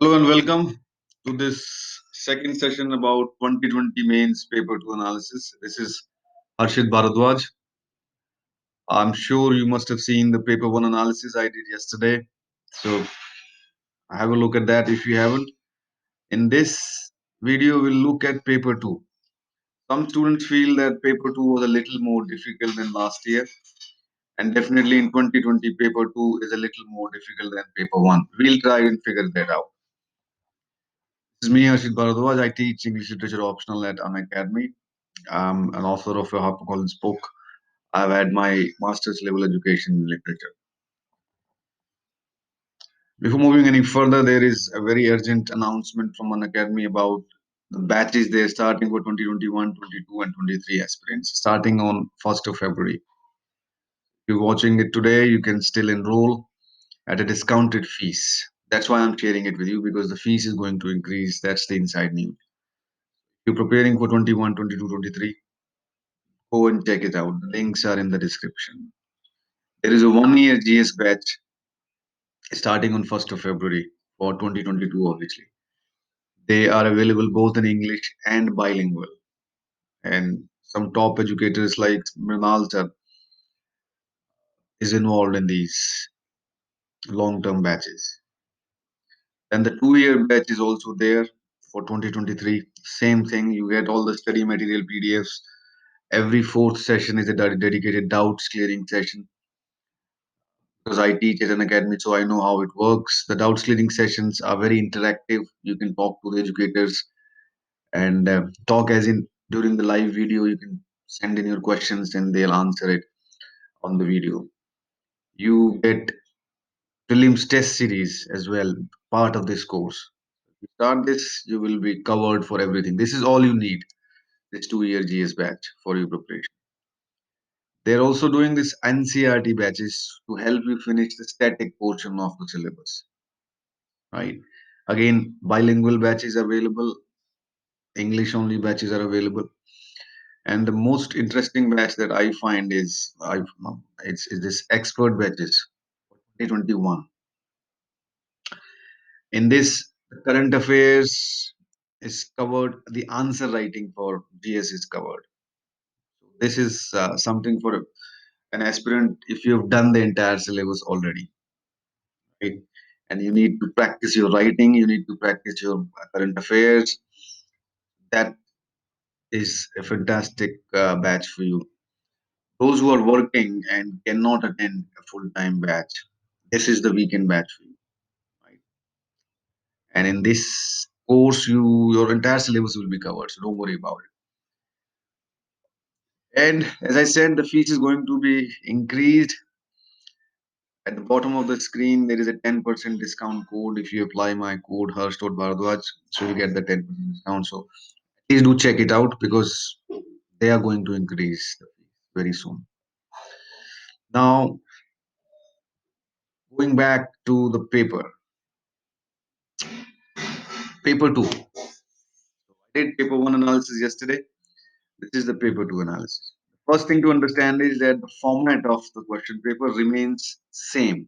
Hello and welcome to this second session about 2020 mains paper 2 analysis. This is Harshit Bhardwaj. I'm sure you must have seen the paper 1 analysis I did yesterday. So have a look at that if you haven't. In this video, we'll look at paper 2. Some students feel that paper 2 was a little more difficult than last year. And definitely in 2020, paper 2 is a little more difficult than paper 1. We'll try and figure that out. This is me, Harshit Bhardwaj. I teach English Literature Optional at Unacademy. I'm an author of a HarperCollins book. I've had my master's level education in literature. Before moving any further, there is a very urgent announcement from Unacademy about the batches they're starting for 2021, 22, and 23 aspirants, starting on 1st of February. If you're watching it today, you can still enroll at a discounted fees. That's why I'm sharing it with you, because the fees is going to increase. That's the inside news. If you're preparing for 21, 22, 23, go and check it out. The links are in the description. There is a 1 year GS batch starting on 1st of February for 2022, obviously. They are available both in English and bilingual. And some top educators like Mrinal sir is involved in these long-term batches. Then the 2 year batch is also there for 2023. Same thing, you get all the study material PDFs. Every fourth session is a dedicated doubts clearing session. Because I teach at an academy, so I know how it works. The doubts clearing sessions are very interactive. You can talk to the educators and talk as in during the live video. You can send in your questions and they'll answer it on the video. You get prelims test series as well, part of this course. If you start this, you will be covered for everything. This is all you need, this 2 year GS batch for your preparation. They're also doing this NCERT batches to help you finish the static portion of the syllabus, right? Again, bilingual batches available, English only batches are available. And the most interesting batch that I find is it's this expert batches 2021. In this, the current affairs is covered. The answer writing for GS is covered. This is something for an aspirant if you have done the entire syllabus already, right? And you need to practice your writing. You need to practice your current affairs. That is a fantastic batch for you. Those who are working and cannot attend a full-time batch, this is the weekend batch for you, right? And in this course, your entire syllabus will be covered, so don't worry about it. And as I said, the fees is going to be increased. At the bottom of the screen, there is a 10% discount code. If you apply my code Harsh.Bhardwaj, so you get the 10% discount. So please do check it out because they are going to increase the fees very soon. Now, going back to the paper two. I did paper one analysis yesterday. This is the paper two analysis. First thing to understand is that the format of the question paper remains same.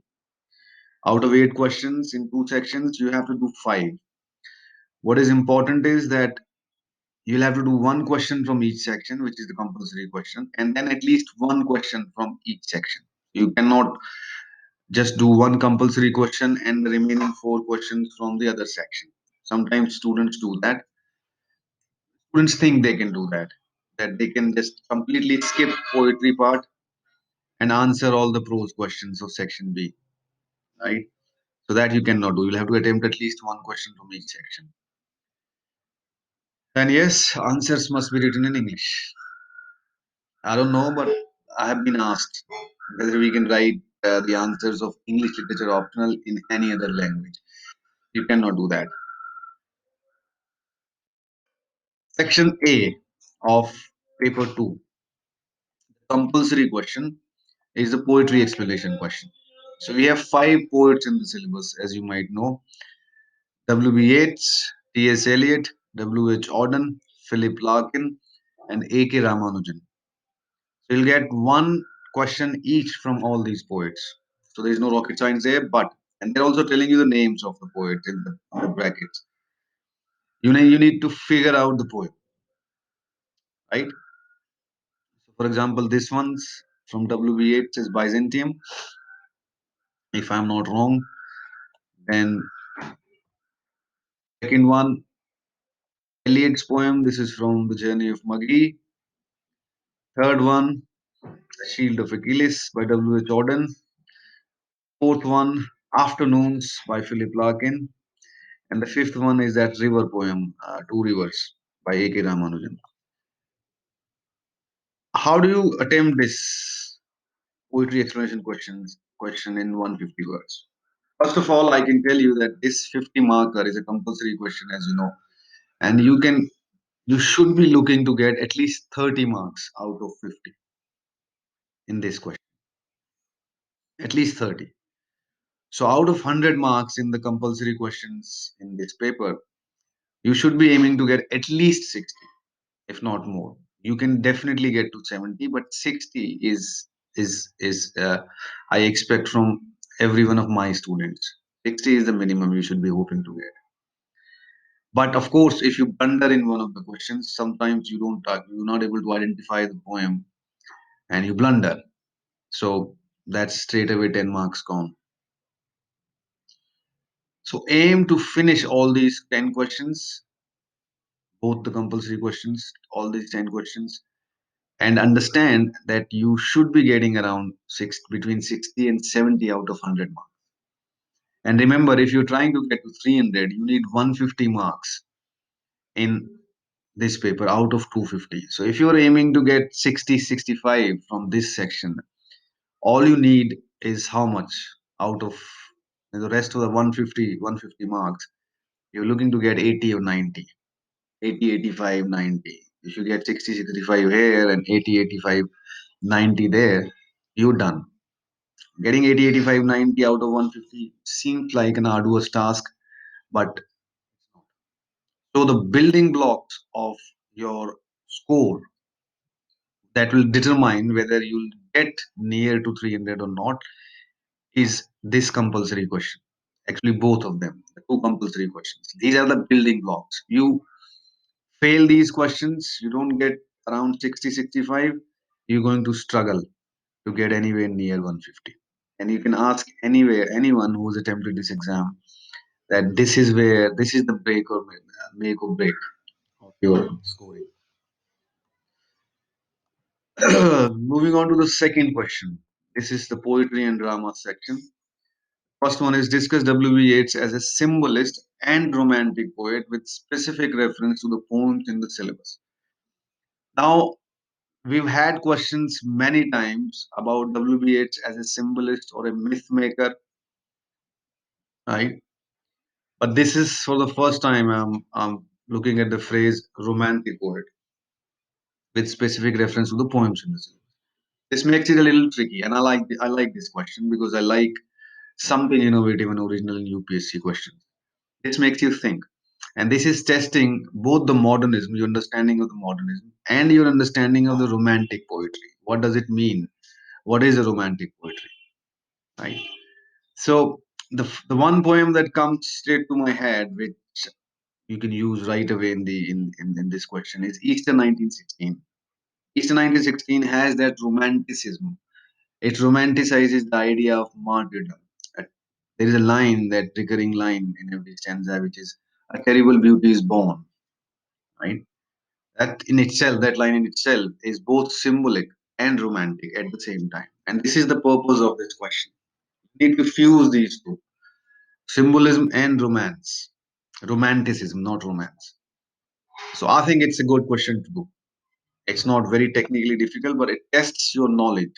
Out of 8 questions in 2 sections, you have to do 5. What is important is that you'll have to do 1 question from each section, which is the compulsory question, and then at least 1 question from each section. You cannot just do one compulsory question and the remaining 4 questions from the other section. Sometimes students do that. Students think they can do that they can just completely skip poetry part and answer all the prose questions of section B, right? So that you cannot do. You'll have to attempt at least 1 question from each section. And yes, answers must be written in English. I don't know, but I have been asked whether we can write the answers of English literature optional in any other language. You cannot do that. Section A of paper 2, compulsory question, is the poetry explanation question. So we have 5 poets in the syllabus, as you might know. W.B. Yeats, T.S. Eliot, W.H. Auden, Philip Larkin, and A.K. Ramanujan. So you'll get 1 question each from all these poets. So there is no rocket science there, but And they're also telling you the names of the poet in the brackets. You need to figure out the poem, right? So for example, this one's from WB8 is Byzantium, if I'm not wrong. Then second one, Eliot's poem. This is from The Journey of Magi. Third one, The Shield of Achilles by W. H. Auden. Fourth one, Afternoons by Philip Larkin. And the fifth one is that river poem, Two Rivers by A.K. Ramanujan. How do you attempt this poetry explanation question in 150 words? First of all, I can tell you that this 50 marker is a compulsory question, as you know, and you should be looking to get at least 30 marks out of 50 in this question, at least 30. So out of 100 marks in the compulsory questions in this paper, you should be aiming to get at least 60, if not more. You can definitely get to 70, but 60 is I expect from every one of my students. 60 is the minimum you should be hoping to get. But of course, if you blunder in one of the questions, sometimes you're not able to identify the poem and you blunder. So that's straight away 10 marks gone. So aim to finish all these 10 questions, both the compulsory questions, all these 10 questions, and understand that you should be getting around between 60 and 70 out of 100 marks. And remember, if you're trying to get to 300, you need 150 marks in this paper out of 250. So if you're aiming to get 60, 65 from this section, all you need is how much out of the rest of the 150 marks? You're looking to get 80 or 90, 80, 85, 90. If you get 60, 65 here and 80, 85, 90 there, you're done. Getting 80, 85, 90 out of 150 seems like an arduous task, but so the building blocks of your score that will determine whether you'll get near to 300 or not is this compulsory question. Actually, both of them, the two compulsory questions. These are the building blocks. You fail these questions, you don't get around 60, 65, you're going to struggle to get anywhere near 150. And you can ask anyone who's attempted this exam that this is the make or break of your scoring. Moving on to the second question. This is the poetry and drama section. First one is discuss W.B. Yeats as a symbolist and romantic poet with specific reference to the poems in the syllabus. Now, we've had questions many times about W.B. Yeats as a symbolist or a myth maker, right? But this is for the first time I'm looking at the phrase romantic poet with specific reference to the poems in the syllabus. This makes it a little tricky, and I like this question because I like something innovative and original in UPSC questions. This makes you think. And this is testing both the modernism, your understanding of the modernism, and your understanding of the romantic poetry. What does it mean? What is a romantic poetry? Right. So the one poem that comes straight to my head, which you can use right away in this question, is Easter 1916. Easter 1916 has that romanticism. It romanticizes the idea of martyrdom. Uh, There is a line, that recurring line in every stanza, which is a terrible beauty is born, right? That line in itself is both symbolic and romantic at the same time. And this is the purpose of this question. You need to fuse these two, symbolism and romance, romanticism, not romance. So I think it's a good question to do. It's not very technically difficult, but it tests your knowledge.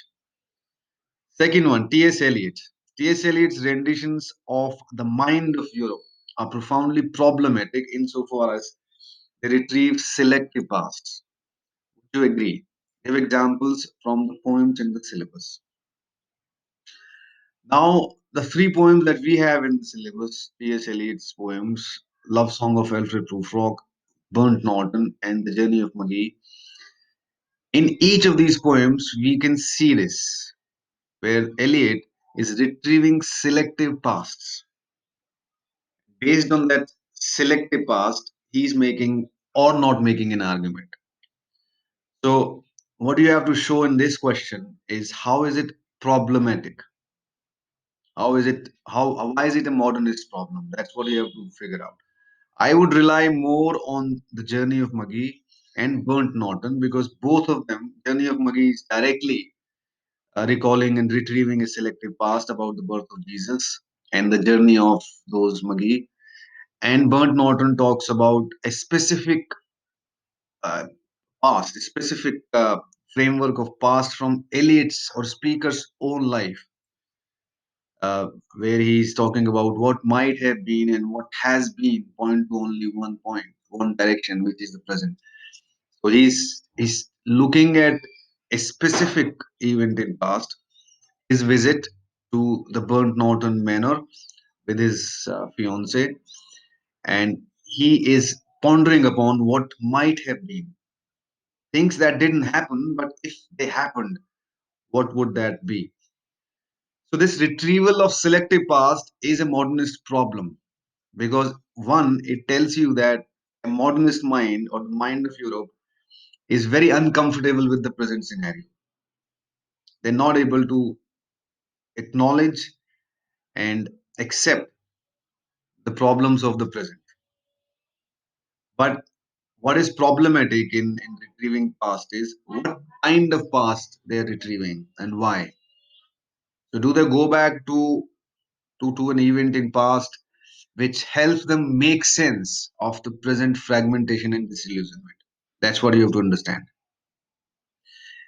Second one, T.S. Eliot. T.S. Eliot's renditions of the mind of Europe are profoundly problematic insofar as they retrieve selective pasts. Would you agree? Give examples from the poems in the syllabus. Now, the three poems that we have in the syllabus, T.S. Eliot's poems, Love Song of Alfred Prufrock, Burnt Norton, and The Journey of Magi. In each of these poems, we can see this, where Eliot is retrieving selective pasts. Based on that selective past, he's making or not making an argument. So, what you have to show in this question is how is it problematic? How is it, why is it a modernist problem? That's what you have to figure out. I would rely more on the journey of Magi and Burnt Norton because both of them, journey of Magi is directly recalling and retrieving a selective past about the birth of Jesus and the journey of those Magi. And Burnt Norton talks about a specific uh, past, a specific framework of past from Eliot's or speaker's own life, uh, where he's talking about what might have been and what has been, point to only one point, one direction, which is the present. So he's looking at a specific event in past, his visit to the Burnt Norton Manor with his fiance, and he is pondering upon what might have been things that didn't happen, but if they happened, what would that be? So this retrieval of selective past is a modernist problem because one, it tells you that a modernist mind or the mind of Europe is very uncomfortable with the present scenario. They're not able to acknowledge and accept the problems of the present. But what is problematic in retrieving past is what kind of past they're retrieving and why. So do they go back to an event in past which helps them make sense of the present fragmentation and disillusionment? That's what you have to understand.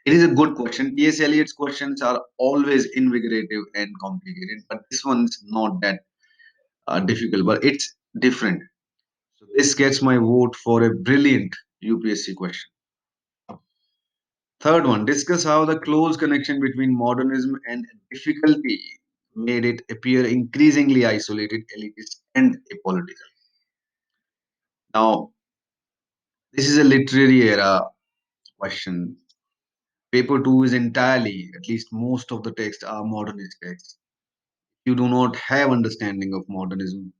It is a good question. T.S. Eliot's questions are always invigorative and complicated, but this one's not that difficult, but it's different. So this gets my vote for a brilliant UPSC question. Third one, discuss how the close connection between modernism and difficulty made it appear increasingly isolated, elitist, and apolitical. Now, this is a literary era question. Paper 2 is entirely, at least most of the text are modernist texts. You do not have understanding of modernism,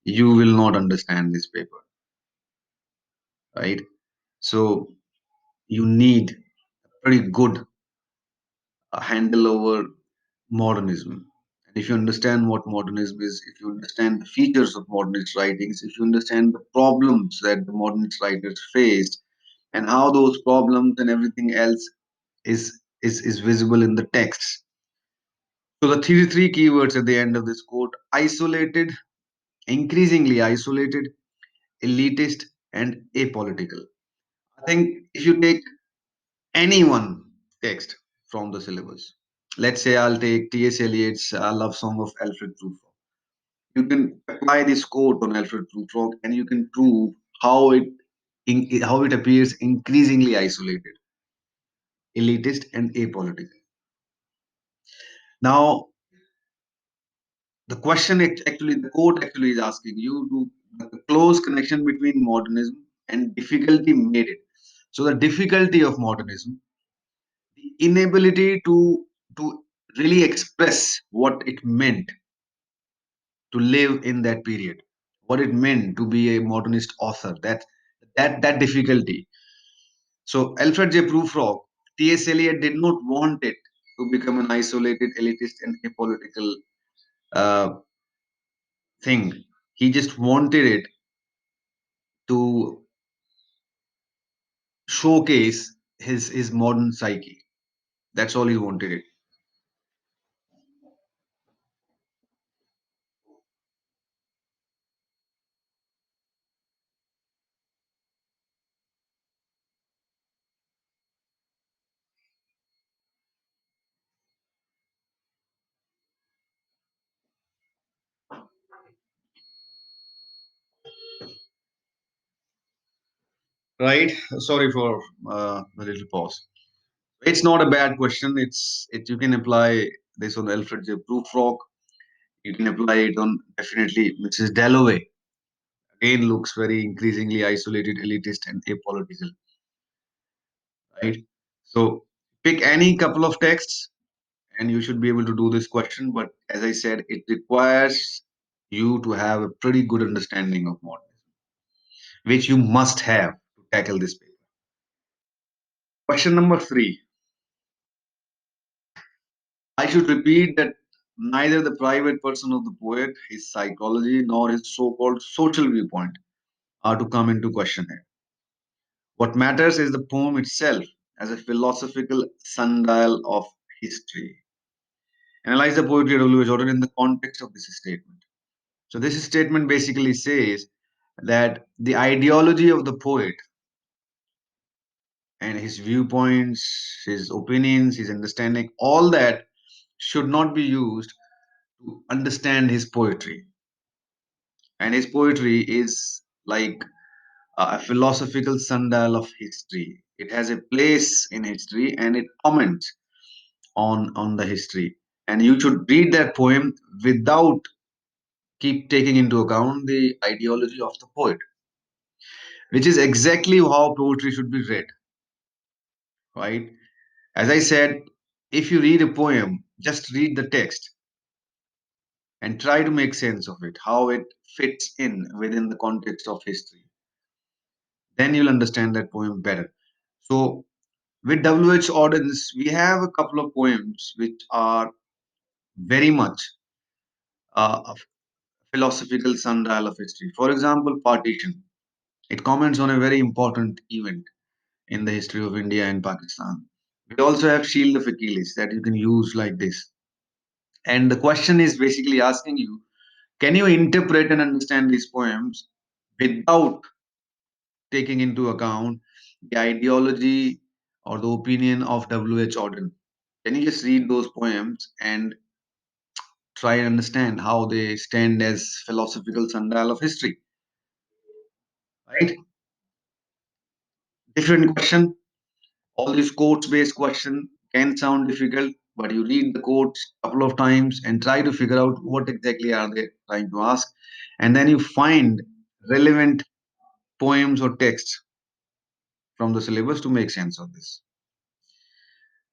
you will not understand this paper, right? So you need pretty good handle over modernism. And if you understand what modernism is, if you understand the features of modernist writings, if you understand the problems that the modernist writers faced, and how those problems and everything else is visible in the texts. So the three keywords at the end of this quote: isolated, increasingly isolated, elitist, and apolitical. I think if you take any one text from the syllabus, let's say I'll take T.S. Eliot's Love Song of Alfred Prufrock. You can apply this quote on Alfred Prufrock, and you can prove how how it appears increasingly isolated, elitist, and apolitical. Now, the question actually, the quote actually is asking you to the close connection between modernism and difficulty made it. So the difficulty of modernism, the inability to really express what it meant to live in that period, what it meant to be a modernist author, that difficulty. So Alfred J. Prufrock, T.S. Eliot did not want it to become an isolated, elitist, and apolitical uh, thing. He just wanted it to showcase his modern psyche. That's all he wanted it. Right? Sorry for the little pause. It's not a bad question. You can apply this on Alfred J. Prufrock. You can apply it on definitely Mrs. Dalloway. Again, looks very increasingly isolated, elitist, and apolitical. Right? So pick any couple of texts and you should be able to do this question. But as I said, it requires you to have a pretty good understanding of modernism, which you must have to tackle this paper. Question number 3. I should repeat that neither the private person of the poet, his psychology, nor his so-called social viewpoint are to come into question here. What matters is the poem itself as a philosophical sundial of history. Analyze the poetry of W.H. Auden in the context of this statement. So this statement basically says that the ideology of the poet and his viewpoints, his opinions, his understanding, all that should not be used to understand his poetry. And his poetry is like a philosophical sundial of history. It has a place in history and it comments on the history. And you should read that poem without keep taking into account the ideology of the poet, which is exactly how poetry should be read, right? As I said, if you read a poem, just read the text and try to make sense of it, how it fits in within the context of history. Then you'll understand that poem better. So, with W.H. Audens, we have a couple of poems which are very much a philosophical sundial of history. For example, Partition. It comments on a very important event in the history of India and Pakistan. We also have Shield of Achilles that you can use like this. And the question is basically asking you, can you interpret and understand these poems without taking into account the ideology or the opinion of W.H. Auden? Can you just read those poems and try and understand how they stand as philosophical sundial of history? Right? Different question. All these quotes based questions can sound difficult, but you read the quotes a couple of times and try to figure out what exactly are they trying to ask. And then you find relevant poems or texts from the syllabus to make sense of this.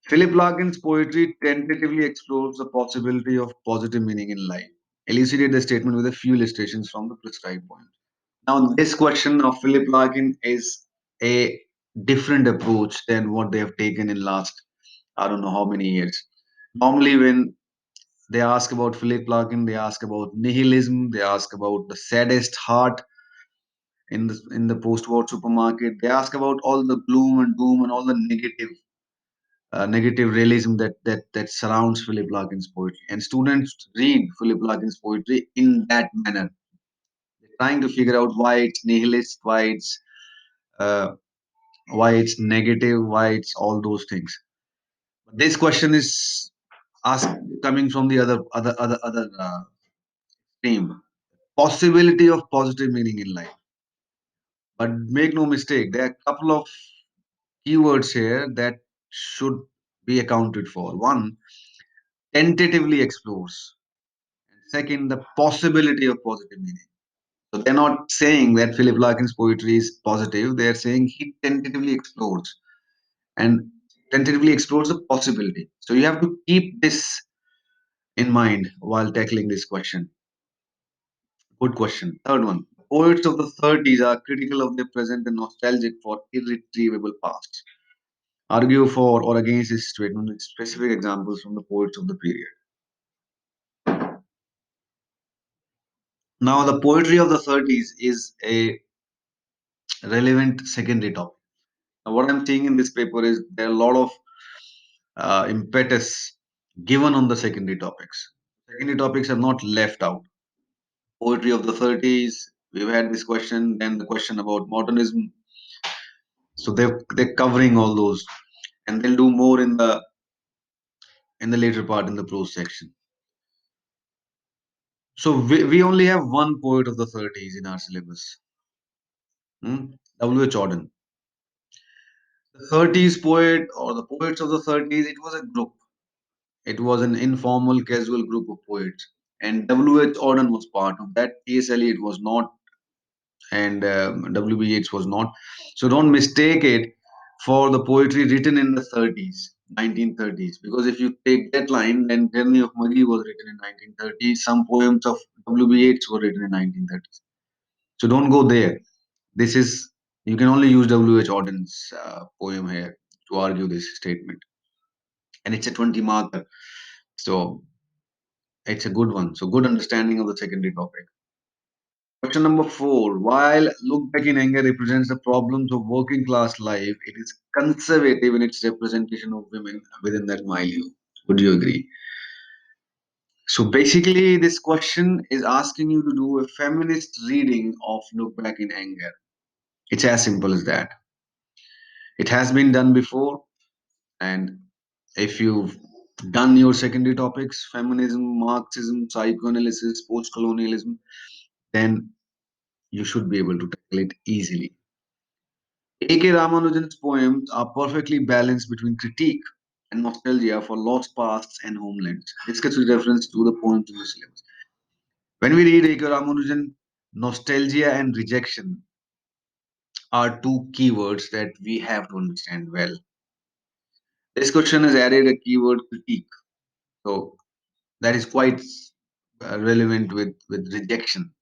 Philip Larkin's poetry tentatively explores the possibility of positive meaning in life. Elucidate the statement with a few illustrations from the prescribed poem. Now, this question of Philip Larkin is a different approach than what they have taken in last, I don't know how many years. Normally, when they ask about Philip Larkin, they ask about nihilism, they ask about the saddest heart in the post-war supermarket. They ask about all the gloom and doom and all the negative realism that surrounds Philip Larkin's poetry. And students read Philip Larkin's poetry in that manner. They're trying to figure out why it's nihilist, uh, why it's negative, why it's all those things. This question is asked coming from the other stream. Possibility of positive meaning in life. But make no mistake, there are a couple of keywords here that should be accounted for. One, tentatively explores. Second, the possibility of positive meaning. So they're not saying that Philip Larkin's poetry is positive. They're saying he tentatively explores and tentatively explores the possibility. So you have to keep this in mind while tackling this question. Good question. Third one. Poets of the 30s are critical of their present and nostalgic for irretrievable past. Argue for or against this statement with specific examples from the poets of the period. Now, the poetry of the 30s is a relevant secondary topic. Now, what I'm seeing in this paper is there are a lot of impetus given on the secondary topics. Secondary topics are not left out. Poetry of the 30s, we've had this question, then the question about modernism. So they're covering all those, and they'll do more in the later part in the prose section. So we only have one poet of the 30s in our syllabus. W.H. Auden. The 30s poet or the poets of the 30s, it was a group. It was an informal, casual group of poets. And W.H. Auden was part of that. T.S. Eliot was not, and W.B. Yeats was not. So don't mistake it for the poetry written in the 30s. 1930s. Because if you take that line, then Journey of Maggie was written in 1930s. Some poems of W.B. Yeats were written in 1930s. So don't go there. This is, you can only use W.H. Auden's poem here to argue this statement. And it's a 20 marker. So it's a good one. So good understanding of the secondary topic. Question number 4. While Look Back in Anger represents the problems of working class life, it is conservative in its representation of women within that milieu. Would you agree? So basically, this question is asking you to do a feminist reading of Look Back in Anger. It's as simple as that. It has been done before, and if you've done your secondary topics, feminism, Marxism, psychoanalysis, post colonialism, then you should be able to tackle it easily. A.K. Ramanujan's poems are perfectly balanced between critique and nostalgia for lost pasts and homelands. Discuss with reference to the poems in the syllabus. When we read A.K. Ramanujan, nostalgia and rejection are two keywords that we have to understand well. This question has added a keyword critique. So that is quite relevant with rejection.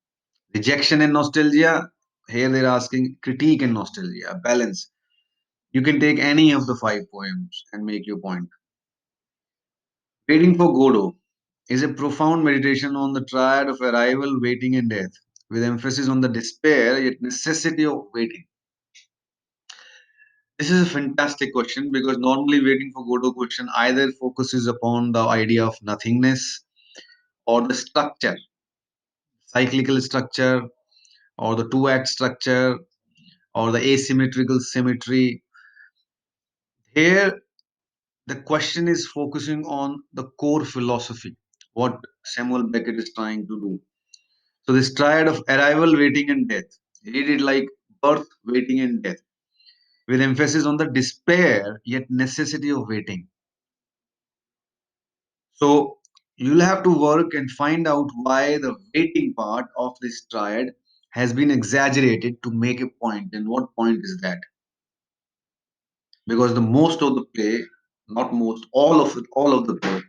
Rejection and nostalgia, here they're asking critique and nostalgia, balance. You can take any of the 5 poems and make your point. Waiting for Godot is a profound meditation on the triad of arrival, waiting, and death, with emphasis on the despair yet necessity of waiting. This is a fantastic question because normally Waiting for Godot question either focuses upon the idea of nothingness or the structure, cyclical structure, or the two-act structure, or the asymmetrical symmetry. Here, the question is focusing on the core philosophy, what Samuel Beckett is trying to do. So this triad of arrival, waiting, and death. Read it like birth, waiting, and death, with emphasis on the despair yet necessity of waiting. So you'll have to work and find out why the waiting part of this triad has been exaggerated to make a point. And what point is that? Because the most of the play, not most, all of the play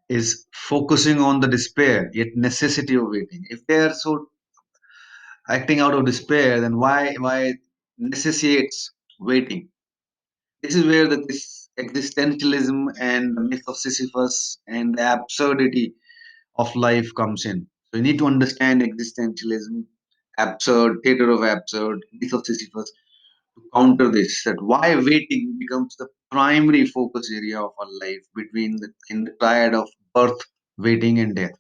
is focusing on the despair yet necessity of waiting. If they are so acting out of despair, then why necessitates waiting? This is where this existentialism and the myth of Sisyphus and the absurdity of life comes in. So you need to understand existentialism, absurd, theater of absurd, myth of Sisyphus to counter this. That why waiting becomes the primary focus area of our life between in the triad of birth, waiting, and death.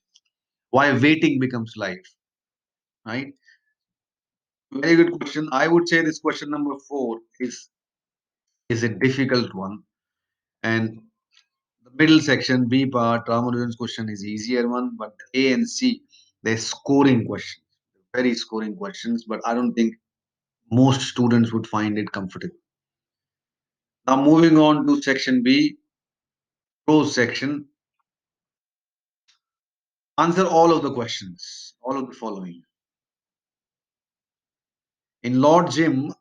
Why waiting becomes life, right? Very good question. I would say this question number 4 is a difficult one, and the middle section B part, Ramanujan's question is easier one, but the A and C, they're scoring questions, very scoring questions. But I don't think most students would find it comfortable. Now moving on to section B, prose section. Answer all of the questions, all of the following. In Lord Jim,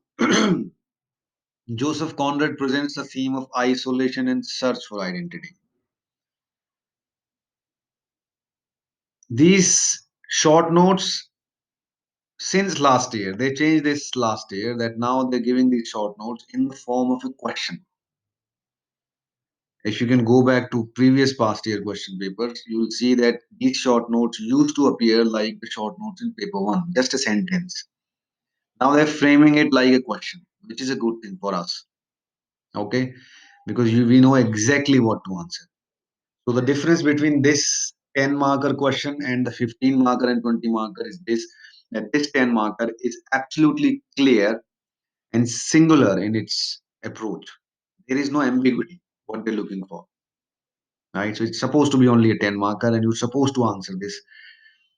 Joseph Conrad presents the theme of isolation and search for identity. These short notes, since last year, they changed this last year that now they're giving these short notes in the form of a question. If you can go back to previous past year question papers, you will see that these short notes used to appear like the short notes in paper 1, just a sentence. Now they're framing it like a question, which is a good thing for us. Okay, because we know exactly what to answer. So the difference between this 10 marker question and the 15 marker and 20 marker is this, that this 10 marker is absolutely clear and singular in its approach. There is no ambiguity what they're looking for, right? So it's supposed to be only a 10 marker and you're supposed to answer this.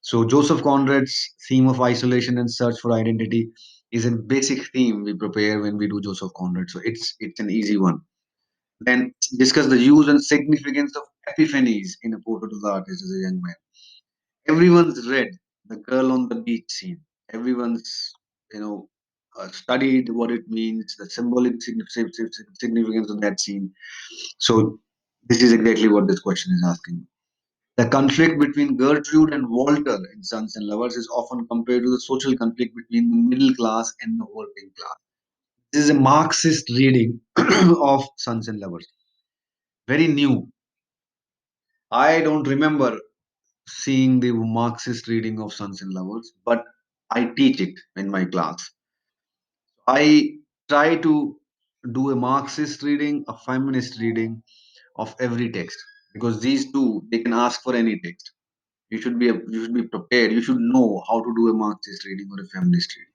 So Joseph Conrad's theme of isolation and search for identity is a basic theme we prepare when we do Joseph Conrad. So it's an easy one. Then discuss the use and significance of epiphanies in a portrait of the artist as a young man. Everyone's read the girl on the beach scene. Everyone's, you know, studied what it means, the symbolic significance of that scene. So this is exactly what this question is asking. The conflict between Gertrude and Walter in Sons and Lovers is often compared to the social conflict between the middle class and the working class. This is a Marxist reading of Sons and Lovers. Very new. I don't remember seeing the Marxist reading of Sons and Lovers, but I teach it in my class. I try to do a Marxist reading, a feminist reading of every text, because these two they can ask for any text. You should be prepared. You should know how to do a Marxist reading or a feminist reading.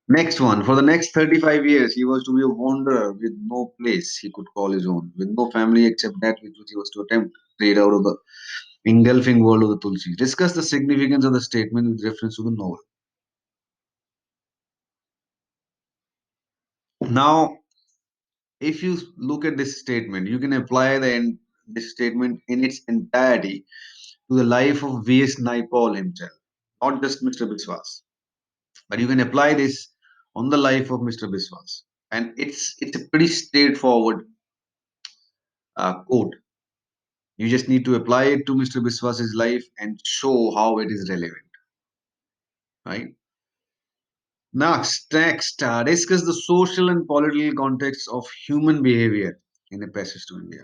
Next one. For the next 35 years, he was to be a wanderer with no place he could call his own, with no family except that which he was to attempt to trade out of the engulfing world of the Tulsi. Discuss the significance of the statement with reference to the novel. Now, if you look at this statement, you can apply this statement in its entirety to the life of V.S. Naipaul himself, not just Mr. Biswas, but you can apply this on the life of Mr. Biswas, and it's a pretty straightforward quote. You just need to apply it to Mr. Biswas's life and show how it is relevant, right? Next, discuss the social and political context of human behavior in a passage to India.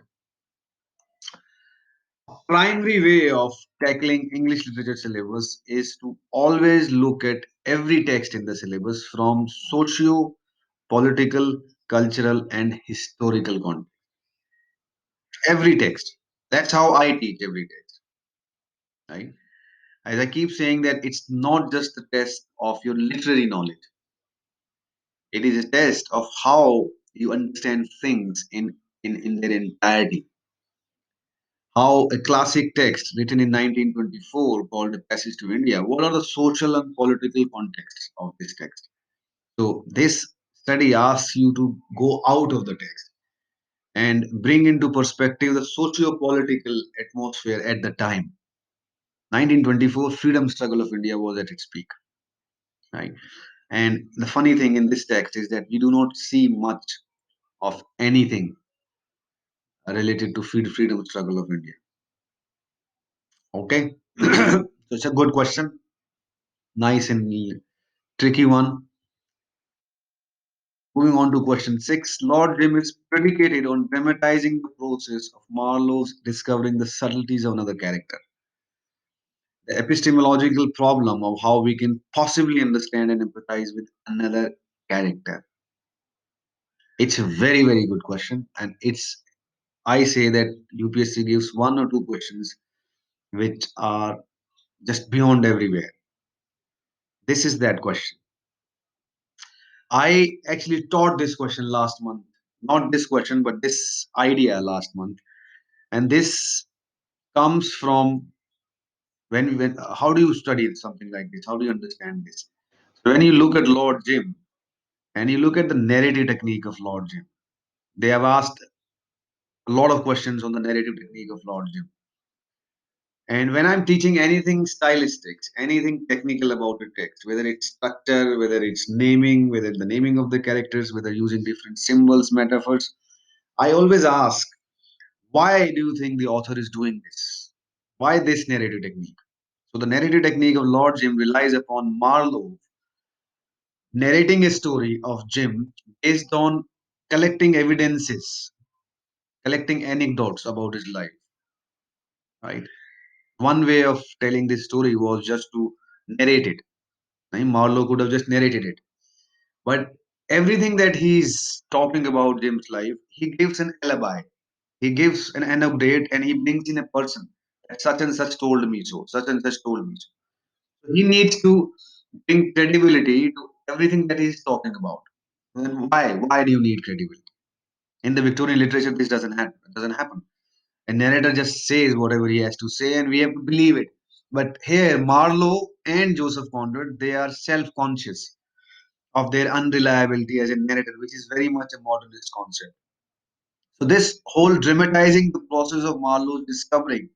Primary way of tackling English literature syllabus is to always look at every text in the syllabus from socio, political, cultural, and historical context. Every text. That's how I teach every text, right? As I keep saying that it's not just a test of your literary knowledge. It is a test of how you understand things in their entirety. How a classic text written in 1924 called A Passage to India, what are the social and political contexts of this text? So this study asks you to go out of the text and bring into perspective the socio-political atmosphere at the time. 1924, freedom struggle of India was at its peak, right? And the funny thing in this text is that we do not see much of anything related to freedom struggle of India. Okay, so it's a good question, nice and tricky one. Moving on to question 6, Lord Jim is predicated on dramatizing the process of Marlowe's discovering the subtleties of another character. The epistemological problem of how we can possibly understand and empathize with another character. It's a very, very good question, and I say that UPSC gives one or two questions which are just beyond everywhere. This is that question. I actually taught this question last month. Not this question, but this idea last month. And this comes from when how do you study something like this? How do you understand this? So when you look at Lord Jim and you look at the narrative technique of Lord Jim, they have asked a lot of questions on the narrative technique of Lord Jim. And when I'm teaching anything stylistics, anything technical about a text, whether it's structure, whether it's naming, whether the naming of the characters, whether using different symbols, metaphors, I always ask, why do you think the author is doing this? Why this narrative technique? So the narrative technique of Lord Jim relies upon Marlowe narrating a story of Jim based on collecting evidences, collecting anecdotes about his life, right? One way of telling this story was just to narrate it. Right? Marlowe could have just narrated it. But everything that he's talking about Jim's life, he gives an alibi. He gives an anecdote and he brings in a person. That such and such told me so. Such and such told me so. So he needs to bring credibility to everything that he's talking about. And why? Why do you need credibility? In the Victorian literature, this doesn't happen. It doesn't happen. A narrator just says whatever he has to say, and we have to believe it. But here, Marlowe and Joseph Conrad, they are self-conscious of their unreliability as a narrator, which is very much a modernist concept. So this whole dramatizing the process of Marlowe discovering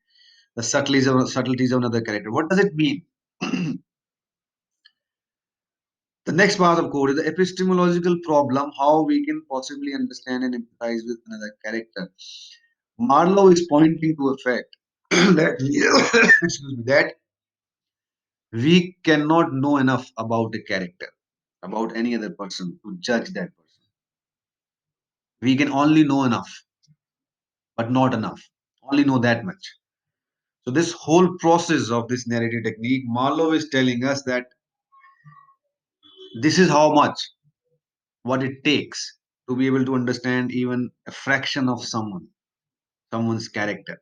the subtleties of another character. What does it mean? The next part of code is the epistemological problem, how we can possibly understand and empathize with another character. Marlowe is pointing to a fact that, excuse me, that we cannot know enough about a character, about any other person to judge that person. We can only know enough, but not enough. Only know that much. So this whole process of this narrative technique, Marlowe is telling us that this is how much what it takes to be able to understand even a fraction of someone's character.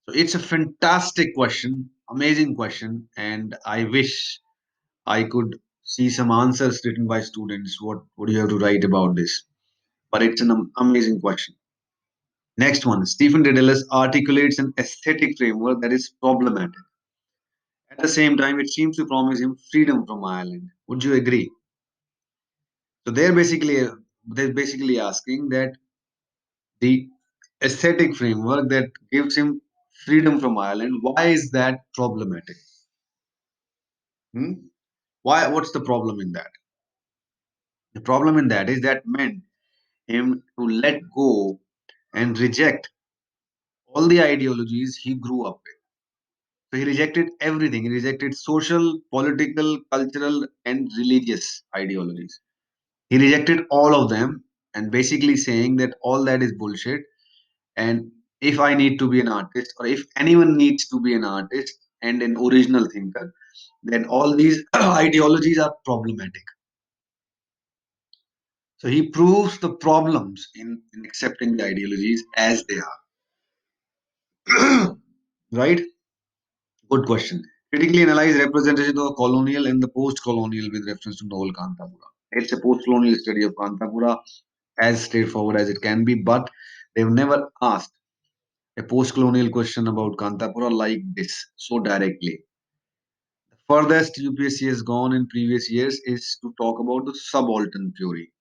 So it's a fantastic question, amazing question, and I wish I could see some answers written by students. What do you have to write about this? But it's an amazing question. Next one, Stephen Dedalus articulates an aesthetic framework that is problematic. At the same time, it seems to promise him freedom from Ireland. Would you agree? So they're basically asking that the aesthetic framework that gives him freedom from Ireland, why is that problematic? Hmm? Why? What's the problem in that? The problem in that is that meant him to let go and reject all the ideologies he grew up with. So he rejected everything. He rejected social, political, cultural, and religious ideologies. He rejected all of them and basically saying that all that is bullshit. And if I need to be an artist, or if anyone needs to be an artist and an original thinker, then all these ideologies are problematic. So he proves the problems in accepting the ideologies as they are. Right? Good question. Critically analyze representation of colonial and the post-colonial with reference to novel Kantapura. It's a post-colonial study of Kantapura, as straightforward as it can be, but they've never asked a post-colonial question about Kantapura like this so directly. The furthest UPSC has gone in previous years is to talk about the subaltern theory,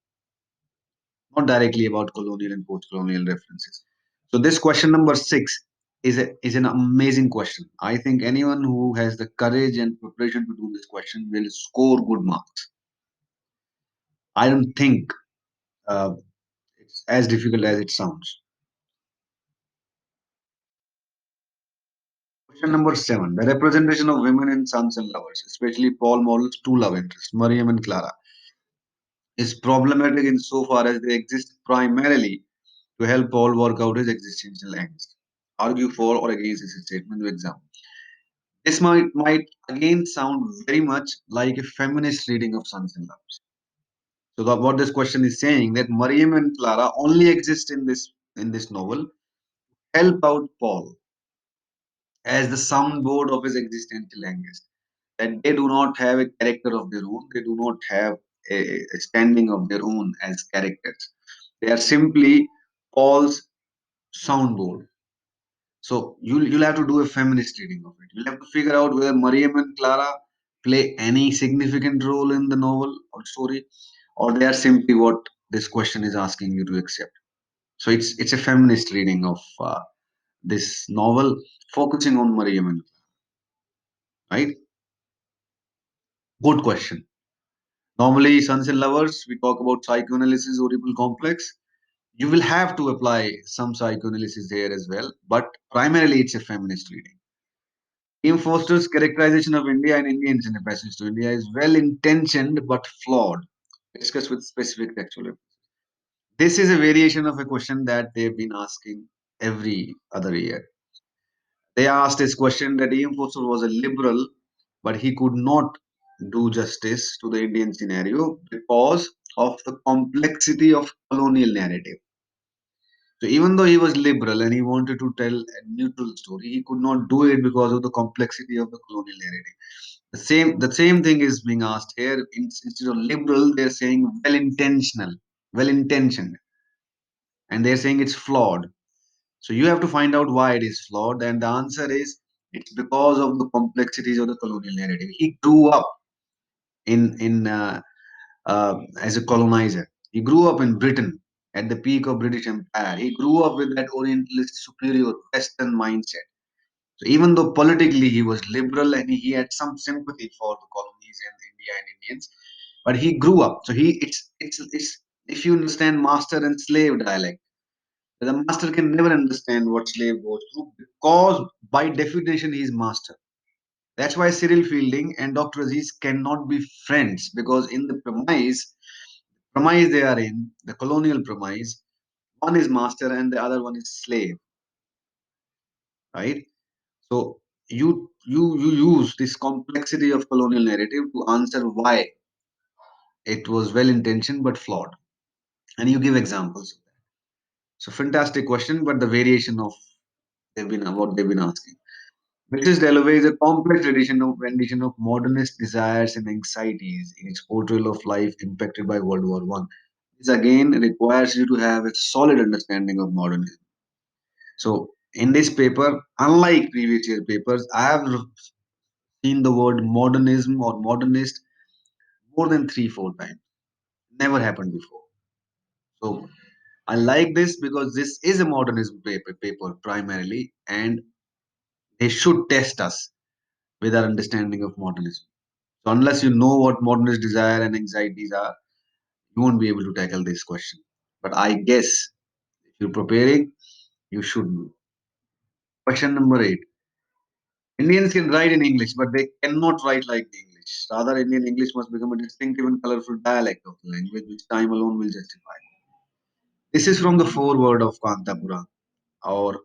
not directly about colonial and post-colonial references. So this question number six is an amazing question. I think anyone who has the courage and preparation to do this question will score good marks. I don't think uh, it's as difficult as it sounds. Question number seven: the representation of women in Sons and Lovers, especially Paul Morrell's two love interests, Mariam and Clara, is problematic insofar as they exist primarily to help Paul work out his existential angst. Argue for or against this statement with example. This might again sound very much like a feminist reading of Sons and Lovers. So what this question is saying that Mariam and Clara only exist in this novel, help out Paul as the soundboard of his existential angst. That they do not have a character of their own, they do not have a standing of their own as characters. They are simply Paul's soundboard. So you'll have to do a feminist reading of it. You'll have to figure out whether Mariam and Clara play any significant role in the novel or story, or they are simply what this question is asking you to accept. So it's a feminist reading of this novel, focusing on Mariam and Clara, right? Good question. Normally, Sons and Lovers, we talk about psychoanalysis, Oedipal complex. You will have to apply some psychoanalysis here as well, but primarily it's a feminist reading. Ian Foster's characterization of India and Indians in a passage to India is well intentioned but flawed. Discuss with specific textual. This is a variation of a question that they've been asking every other year. They asked this question that Ian Foster was a liberal, but he could not do justice to the Indian scenario because of the complexity of colonial narrative. So even though he was liberal and he wanted to tell a neutral story, he could not do it because of the complexity of the colonial narrative. The same thing is being asked here. Instead of liberal, they're saying well intentioned, and they're saying it's flawed. So you have to find out why it is flawed, and the answer is it's because of the complexities of the colonial narrative. He grew up in as a colonizer. He grew up in Britain at the peak of British Empire. He grew up with that Orientalist superior Western mindset. So even though politically he was liberal and he had some sympathy for the colonies India and Indians. But he grew up. So it's if you understand master and slave dialect, the master can never understand what slave goes through because by definition he is master. That's why Cyril Fielding and Dr. Aziz cannot be friends because in the premise they are in, the colonial premise, one is master and the other one is slave, right? So you use this complexity of colonial narrative to answer why it was well intentioned but flawed, and you give examples. So fantastic question, but the variation of they've been what they've been asking. Mrs. Dalloway is a complex rendition of modernist desires and anxieties in its portrayal of life impacted by World War One. This again requires you to have a solid understanding of modernism. So in this paper, unlike previous year papers, I have seen the word modernism or modernist more than 3 4 times. Never happened before. So I like this because this is a modernism paper primarily, and they should test us with our understanding of modernism. So unless you know what modernist desire and anxieties are, you won't be able to tackle this question. But I guess if you're preparing, you should know. Question number 8. Indians can write in English, but they cannot write like the English. Rather, Indian English must become a distinctive and colorful dialect of the language, which time alone will justify. This is from the foreword of Kantapura, or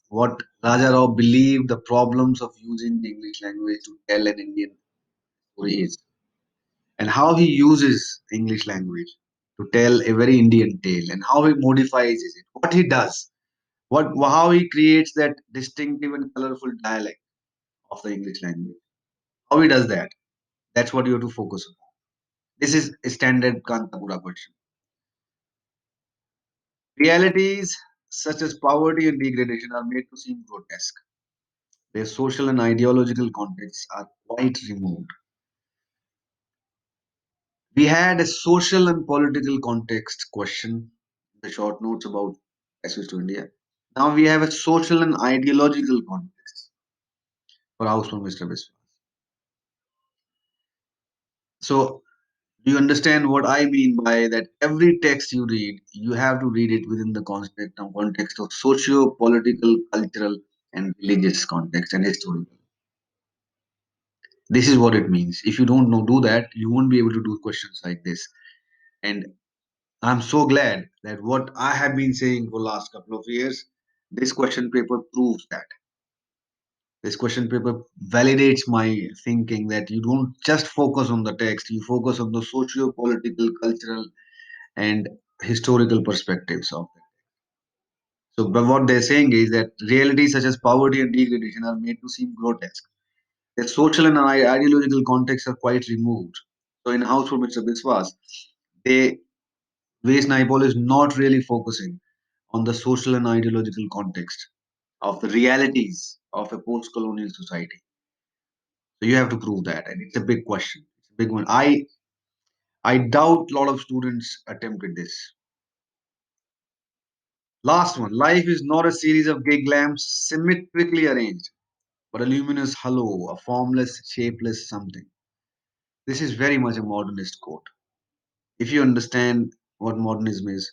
what Raja Rao believed the problems of using the English language to tell an Indian story is, and how he uses English language to tell a very Indian tale, and how he modifies it, what he does, what how he creates that distinctive and colorful dialect of the English language. How he does that. That's what you have to focus on. This is a standard Kantapura question. Realities such as poverty and degradation are made to seem grotesque. Their social and ideological contexts are quite removed. We had a social and political context question, the short notes about access to India. Now we have a social and ideological context for House from Mr. Biswas. So, do you understand what I mean by that? Every text you read, you have to read it within the context of socio political, cultural, and religious context and historical. This is what it means. If you don't know, do that, you won't be able to do questions like this. And I'm so glad that what I have been saying for last couple of years, this question paper proves that. This question paper validates my thinking that you don't just focus on the text, you focus on the socio political, cultural, and historical perspectives of it. So, but what they're saying is that realities such as poverty and degradation are made to seem grotesque. Their social and ideological contexts are quite removed. So, in House for Mr. Biswas, they Waste Naipaul is not really focusing on the social and ideological context of the realities of a post-colonial society. So you have to prove that, and it's a big question. It's a big one. I doubt a lot of students attempted this. Last one. Life is not a series of gig lamps symmetrically arranged, but a luminous halo, a formless, shapeless something. This is very much a modernist quote. If you understand what modernism is,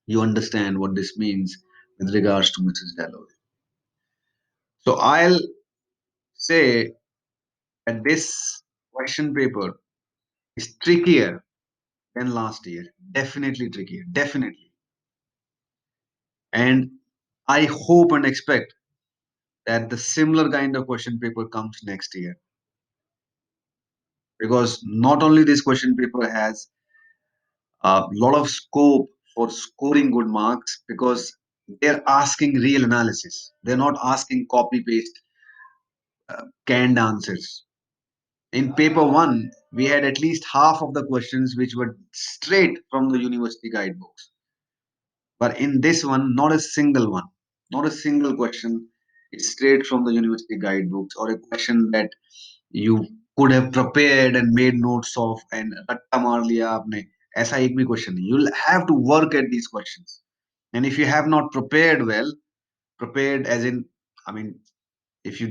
you understand what this means with regards to Mrs. Dalloway. So I'll say that this question paper is trickier than last year. Definitely trickier. Definitely. And I hope and expect that the similar kind of question paper comes next year. Because not only this question paper has a lot of scope for scoring good marks, because they're asking real analysis. They're not asking copy paste canned answers. In paper one, we had at least half of the questions which were straight from the university guidebooks. But in this one, not a single one, not a single question is straight from the university guidebooks or a question that you could have prepared and made notes of and रट्टा मार लिया आपने ऐसा एक भी question नहीं. You'll have to work at these questions. And if you have not prepared well, prepared as in, I mean, If you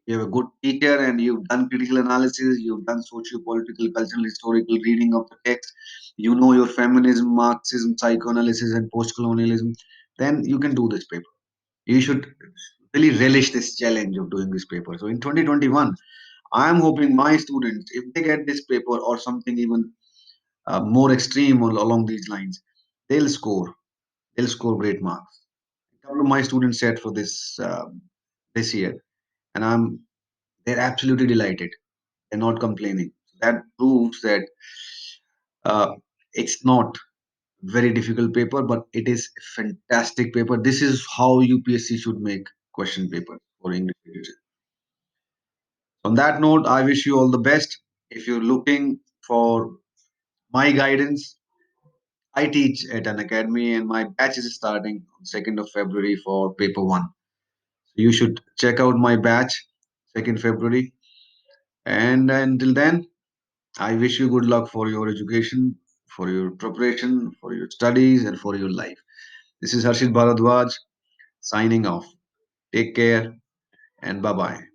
have a good teacher and you've done critical analysis, you've done socio-political, cultural, historical reading of the text, you know your feminism, Marxism, psychoanalysis, and post-colonialism, then you can do this paper. You should really relish this challenge of doing this paper. So in 2021, I am hoping my students, if they get this paper or something even more extreme along these lines, they'll score. They'll score great marks. A couple of my students said for this year, and they're absolutely delighted. They're not complaining. That proves that uh, it's not very difficult paper, but it is a fantastic paper. This is how UPSC should make question paper for English literature. On that note, I wish you all the best. If you're looking for my guidance, I teach at an academy and my batch is starting on 2nd of February for paper 1. So you should check out my batch 2nd February. And until then, I wish you good luck for your education, for your preparation, for your studies, and for your life. This is Harshit Bhardwaj signing off. Take care and bye bye.